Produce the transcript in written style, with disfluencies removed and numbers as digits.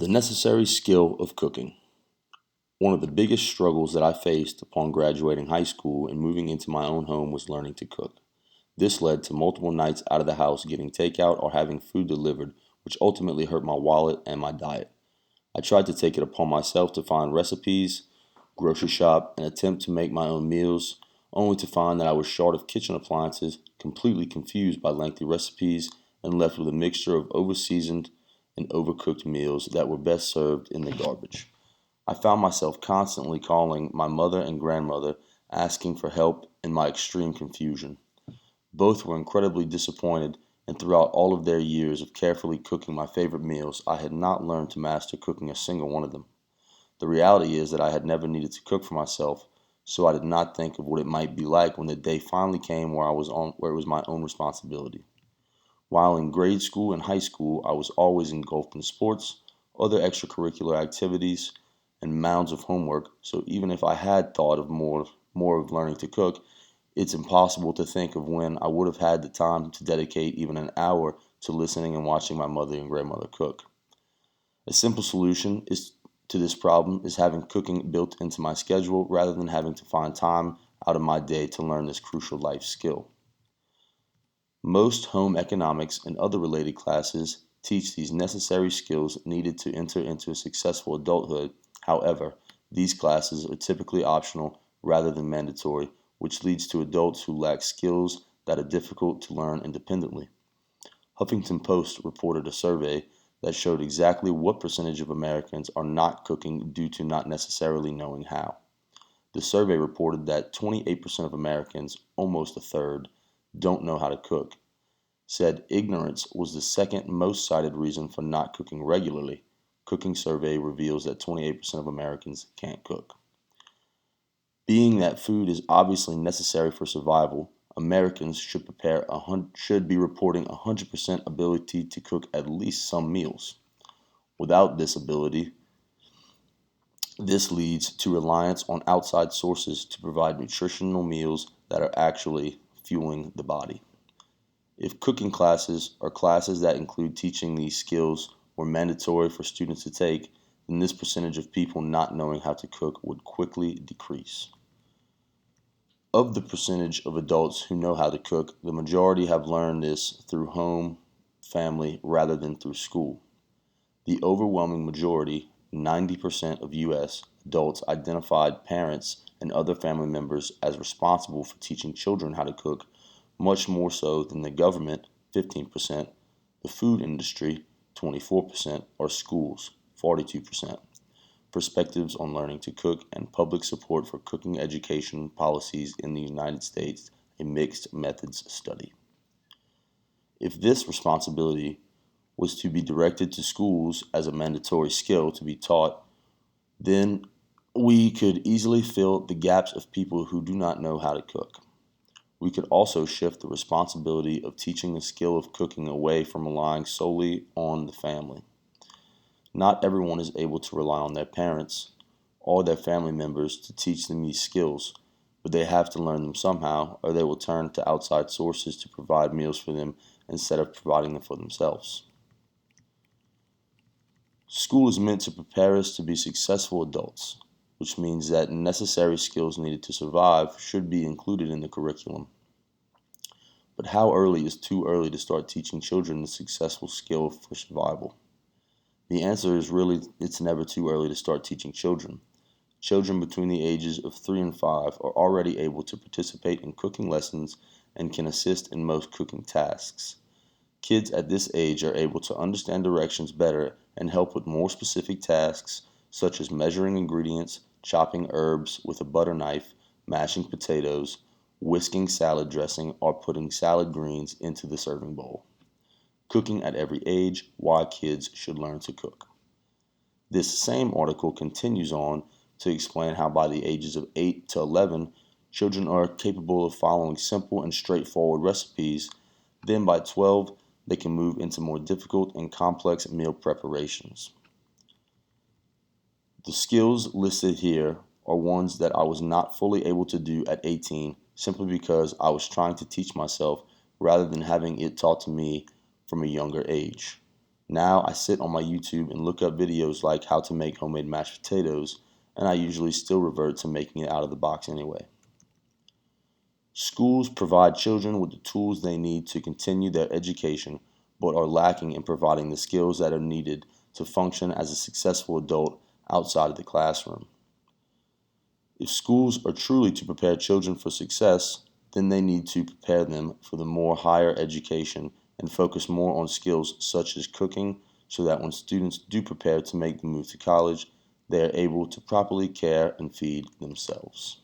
The necessary skill of cooking. One of the biggest struggles that I faced upon graduating high school and moving into my own home was learning to cook. This led to multiple nights out of the house getting takeout or having food delivered, which ultimately hurt my wallet and my diet. I tried to take it upon myself to find recipes, grocery shop, and attempt to make my own meals, only to find that I was short of kitchen appliances, completely confused by lengthy recipes, and left with a mixture of overseasoned and overcooked meals that were best served in the garbage. I found myself constantly calling my mother and grandmother, asking for help in my extreme confusion. Both were incredibly disappointed, and throughout all of their years of carefully cooking my favorite meals, I had not learned to master cooking a single one of them. The reality is that I had never needed to cook for myself, so I did not think of what it might be like when the day finally came where it was my own responsibility. While in grade school and high school, I was always engulfed in sports, other extracurricular activities, and mounds of homework, so even if I had thought of more of learning to cook, it's impossible to think of when I would have had the time to dedicate even an hour to listening and watching my mother and grandmother cook. A simple solution to this problem is having cooking built into my schedule rather than having to find time out of my day to learn this crucial life skill. Most home economics and other related classes teach these necessary skills needed to enter into a successful adulthood. However, these classes are typically optional rather than mandatory, which leads to adults who lack skills that are difficult to learn independently. Huffington Post reported a survey that showed exactly what percentage of Americans are not cooking due to not necessarily knowing how. The survey reported that 28% of Americans, almost a third, don't know how to cook, said ignorance was the second most cited reason for not cooking regularly. Cooking survey reveals that 28% of Americans can't cook. Being that food is obviously necessary for survival, Americans should be reporting 100% ability to cook at least some meals. Without this ability, this leads to reliance on outside sources to provide nutritional meals that are actually fueling the body. If cooking classes or classes that include teaching these skills were mandatory for students to take, then this percentage of people not knowing how to cook would quickly decrease. Of the percentage of adults who know how to cook, the majority have learned this through home, family, rather than through school. The overwhelming majority, 90% of U.S. adults, identified parents and other family members as responsible for teaching children how to cook, much more so than the government, 15%, the food industry, 24%, or schools, 42%. Perspectives on Learning to Cook and Public Support for Cooking Education Policies in the United States, a Mixed Methods Study. If this responsibility was to be directed to schools as a mandatory skill to be taught, then we could easily fill the gaps of people who do not know how to cook. We could also shift the responsibility of teaching the skill of cooking away from relying solely on the family. Not everyone is able to rely on their parents or their family members to teach them these skills, but they have to learn them somehow, or they will turn to outside sources to provide meals for them instead of providing them for themselves. School is meant to prepare us to be successful adults, which means that necessary skills needed to survive should be included in the curriculum. But how early is too early to start teaching children the successful skill for survival? The answer is really it's never too early to start teaching children. Children between the ages of 3 and 5 are already able to participate in cooking lessons and can assist in most cooking tasks. Kids at this age are able to understand directions better and help with more specific tasks such as measuring ingredients, chopping herbs with a butter knife, mashing potatoes, whisking salad dressing, or putting salad greens into the serving bowl. Cooking at every age, why kids should learn to cook. This same article continues on to explain how by the ages of 8 to 11, children are capable of following simple and straightforward recipes. Then by 12, they can move into more difficult and complex meal preparations. The skills listed here are ones that I was not fully able to do at 18 simply because I was trying to teach myself rather than having it taught to me from a younger age. Now I sit on my YouTube and look up videos like how to make homemade mashed potatoes, and I usually still revert to making it out of the box anyway. Schools provide children with the tools they need to continue their education, but are lacking in providing the skills that are needed to function as a successful adult outside of the classroom. If schools are truly to prepare children for success, then they need to prepare them for the more higher education and focus more on skills such as cooking so that when students do prepare to make the move to college, they are able to properly care and feed themselves.